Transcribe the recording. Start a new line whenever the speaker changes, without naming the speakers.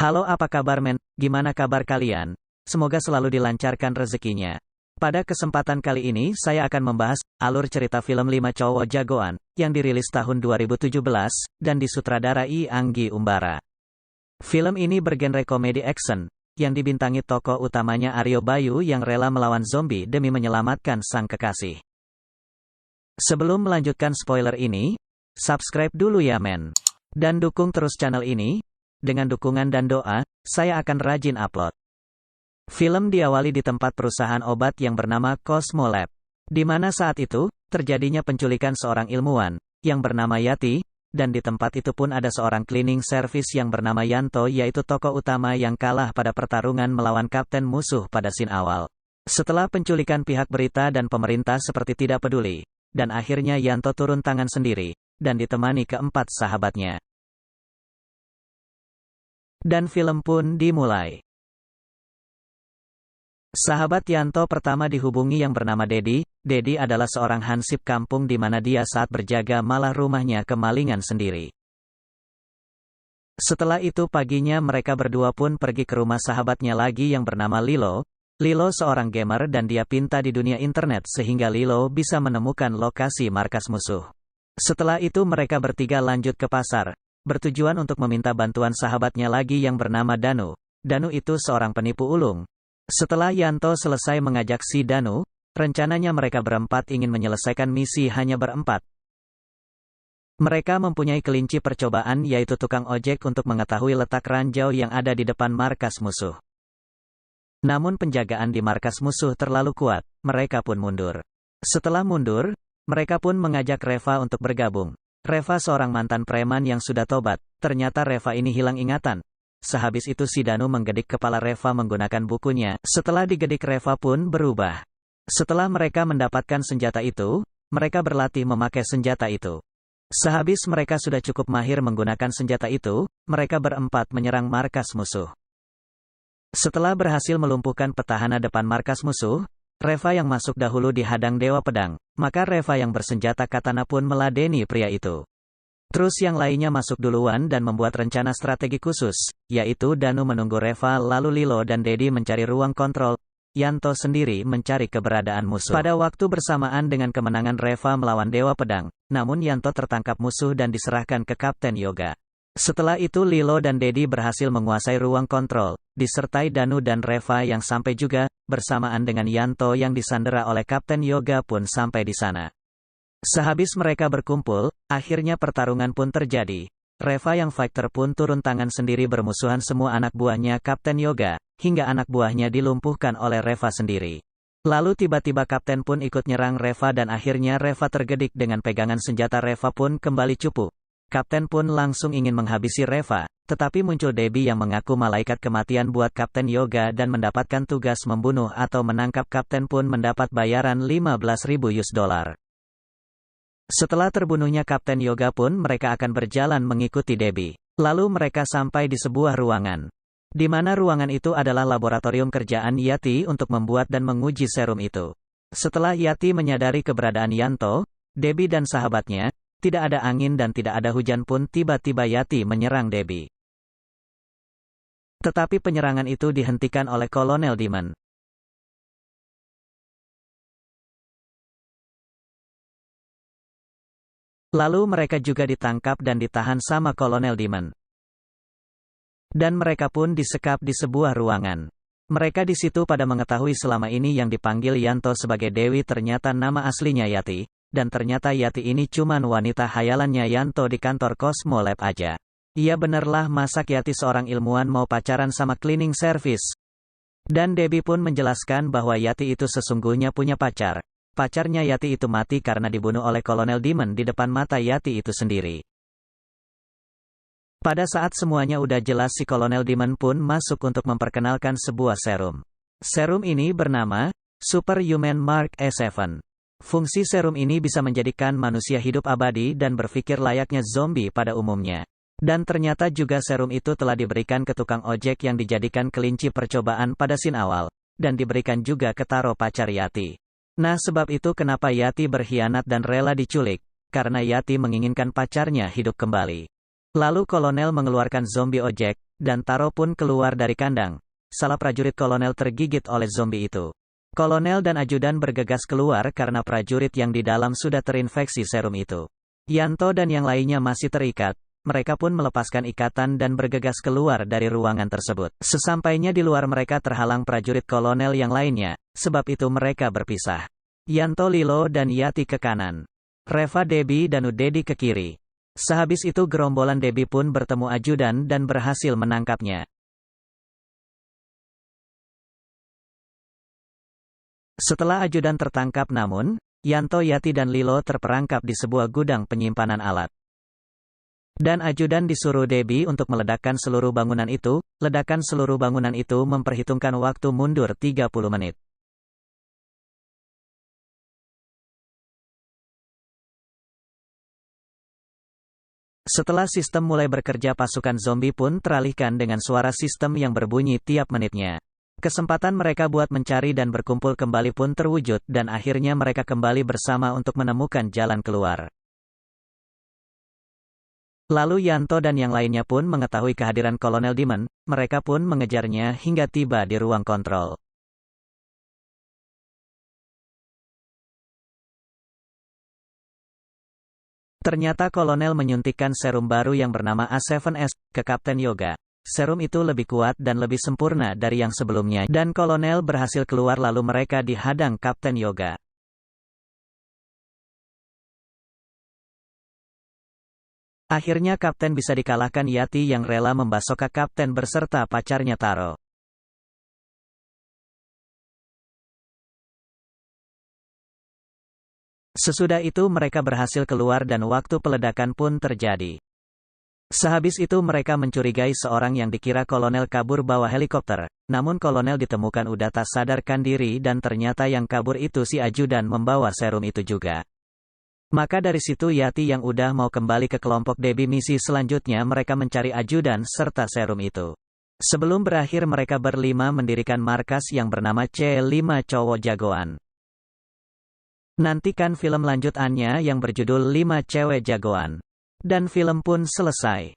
Halo, apa kabar men? Gimana kabar kalian? Semoga selalu dilancarkan rezekinya. Pada kesempatan kali ini saya akan membahas alur cerita film 5 Cowok Jagoan yang dirilis tahun 2017 dan disutradarai Anggi Umbara. Film ini bergenre komedi action yang dibintangi tokoh utamanya Aryo Bayu yang rela melawan zombie demi menyelamatkan sang kekasih. Sebelum melanjutkan spoiler ini, subscribe dulu ya men. Dan dukung terus channel ini. Dengan dukungan dan doa, saya akan rajin upload. Film diawali di tempat perusahaan obat yang bernama Cosmo Lab, di mana saat itu, terjadinya penculikan seorang ilmuwan, yang bernama Yati, dan di tempat itu pun ada seorang cleaning service yang bernama Yanto yaitu tokoh utama yang kalah pada pertarungan melawan kapten musuh pada scene awal. Setelah penculikan pihak berita dan pemerintah seperti tidak peduli, dan akhirnya Yanto turun tangan sendiri, dan ditemani keempat sahabatnya. Dan film pun dimulai. Sahabat Yanto pertama dihubungi yang bernama Dedi. Dedi adalah seorang hansip kampung di mana dia saat berjaga malah rumahnya kemalingan sendiri. Setelah itu paginya mereka berdua pun pergi ke rumah sahabatnya lagi yang bernama Lilo. Lilo seorang gamer dan dia pintar di dunia internet sehingga Lilo bisa menemukan lokasi markas musuh. Setelah itu mereka bertiga lanjut ke pasar, bertujuan untuk meminta bantuan sahabatnya lagi yang bernama Danu. Danu itu seorang penipu ulung. Setelah Yanto selesai mengajak si Danu, rencananya mereka berempat ingin menyelesaikan misi hanya berempat. Mereka mempunyai kelinci percobaan yaitu tukang ojek untuk mengetahui letak ranjau yang ada di depan markas musuh. Namun penjagaan di markas musuh terlalu kuat, mereka pun mundur. Setelah mundur, mereka pun mengajak Reva untuk bergabung. Reva seorang mantan preman yang sudah tobat, ternyata Reva ini hilang ingatan. Sehabis itu si Danu menggedik kepala Reva menggunakan bukunya, setelah digedik Reva pun berubah. Setelah mereka mendapatkan senjata itu, mereka berlatih memakai senjata itu. Sehabis mereka sudah cukup mahir menggunakan senjata itu, mereka berempat menyerang markas musuh. Setelah berhasil melumpuhkan petahana depan markas musuh, Reva yang masuk dahulu dihadang Dewa Pedang, maka Reva yang bersenjata katana pun meladeni pria itu. Terus yang lainnya masuk duluan dan membuat rencana strategi khusus, yaitu Danu menunggu Reva lalu Lilo dan Dedi mencari ruang kontrol, Yanto sendiri mencari keberadaan musuh. Pada waktu bersamaan dengan kemenangan Reva melawan Dewa Pedang, namun Yanto tertangkap musuh dan diserahkan ke Kapten Yoga. Setelah itu Lilo dan Dedi berhasil menguasai ruang kontrol, disertai Danu dan Reva yang sampai juga, bersamaan dengan Yanto yang disandera oleh Kapten Yoga pun sampai di sana. Sehabis mereka berkumpul, akhirnya pertarungan pun terjadi. Reva yang fighter pun turun tangan sendiri bermusuhan semua anak buahnya Kapten Yoga, hingga anak buahnya dilumpuhkan oleh Reva sendiri. Lalu tiba-tiba Kapten pun ikut nyerang Reva dan akhirnya Reva tergedik dengan pegangan senjata Reva pun kembali cupu. Kapten pun langsung ingin menghabisi Reva, tetapi muncul Debbie yang mengaku malaikat kematian buat Kapten Yoga dan mendapatkan tugas membunuh atau menangkap Kapten pun mendapat bayaran $15.000. Setelah terbunuhnya Kapten Yoga pun mereka akan berjalan mengikuti Debbie. Lalu mereka sampai di sebuah ruangan. Di mana ruangan itu adalah laboratorium kerjaan Yati untuk membuat dan menguji serum itu. Setelah Yati menyadari keberadaan Yanto, Debbie dan sahabatnya, tidak ada angin dan tidak ada hujan pun tiba-tiba Yati menyerang Debbie. Tetapi penyerangan itu dihentikan oleh Kolonel Demon. Lalu mereka juga ditangkap dan ditahan sama Kolonel Demon. Dan mereka pun disekap di sebuah ruangan. Mereka di situ pada mengetahui selama ini yang dipanggil Yanto sebagai Dewi ternyata nama aslinya Yati. Dan ternyata Yati ini cuman wanita hayalannya Yanto di kantor Cosmo Lab aja. Iya benerlah masak Yati seorang ilmuwan mau pacaran sama cleaning service. Dan Debbie pun menjelaskan bahwa Yati itu sesungguhnya punya pacar. Pacarnya Yati itu mati karena dibunuh oleh Kolonel Demon di depan mata Yati itu sendiri. Pada saat semuanya udah jelas si Kolonel Demon pun masuk untuk memperkenalkan sebuah serum. Serum ini bernama Superhuman Mark E7. Fungsi serum ini bisa menjadikan manusia hidup abadi dan berpikir layaknya zombie pada umumnya. Dan ternyata juga serum itu telah diberikan ke tukang ojek yang dijadikan kelinci percobaan pada scene awal. Dan diberikan juga ke Taro pacar Yati. Nah sebab itu kenapa Yati berkhianat dan rela diculik. Karena Yati menginginkan pacarnya hidup kembali. Lalu kolonel mengeluarkan zombie ojek, dan Taro pun keluar dari kandang. Salah prajurit kolonel tergigit oleh zombie itu. Kolonel dan ajudan bergegas keluar karena prajurit yang di dalam sudah terinfeksi serum itu. Yanto dan yang lainnya masih terikat. Mereka pun melepaskan ikatan dan bergegas keluar dari ruangan tersebut. Sesampainya di luar mereka terhalang prajurit kolonel yang lainnya, sebab itu mereka berpisah. Yanto, Lilo dan Yati ke kanan. Reva, Debbie dan Udedi ke kiri. Sehabis itu gerombolan Debbie pun bertemu ajudan dan berhasil menangkapnya. Setelah ajudan tertangkap namun, Yanto, Yati dan Lilo terperangkap di sebuah gudang penyimpanan alat. Dan ajudan disuruh Debbie untuk meledakkan seluruh bangunan itu. Ledakan seluruh bangunan itu memperhitungkan waktu mundur 30 menit. Setelah sistem mulai bekerja, pasukan zombie pun teralihkan dengan suara sistem yang berbunyi tiap menitnya. Kesempatan mereka buat mencari dan berkumpul kembali pun terwujud dan akhirnya mereka kembali bersama untuk menemukan jalan keluar. Lalu Yanto dan yang lainnya pun mengetahui kehadiran Kolonel Demon, mereka pun mengejarnya hingga tiba di ruang kontrol. Ternyata Kolonel menyuntikkan serum baru yang bernama A7S ke Kapten Yoga. Serum itu lebih kuat dan lebih sempurna dari yang sebelumnya, dan Kolonel berhasil keluar lalu mereka dihadang Kapten Yoga. Akhirnya Kapten bisa dikalahkan Yati yang rela membasokkan Kapten berserta pacarnya Taro. Sesudah itu mereka berhasil keluar dan waktu peledakan pun terjadi. Sehabis itu mereka mencurigai seorang yang dikira kolonel kabur bawa helikopter, namun kolonel ditemukan udah tak sadarkan diri dan ternyata yang kabur itu si ajudan membawa serum itu juga. Maka dari situ Yati yang udah mau kembali ke kelompok Debbie, misi selanjutnya mereka mencari ajudan serta serum itu. Sebelum berakhir mereka berlima mendirikan markas yang bernama C5 Cowok Jagoan. Nantikan film lanjutannya yang berjudul 5 Cewek Jagoan. Dan film pun selesai.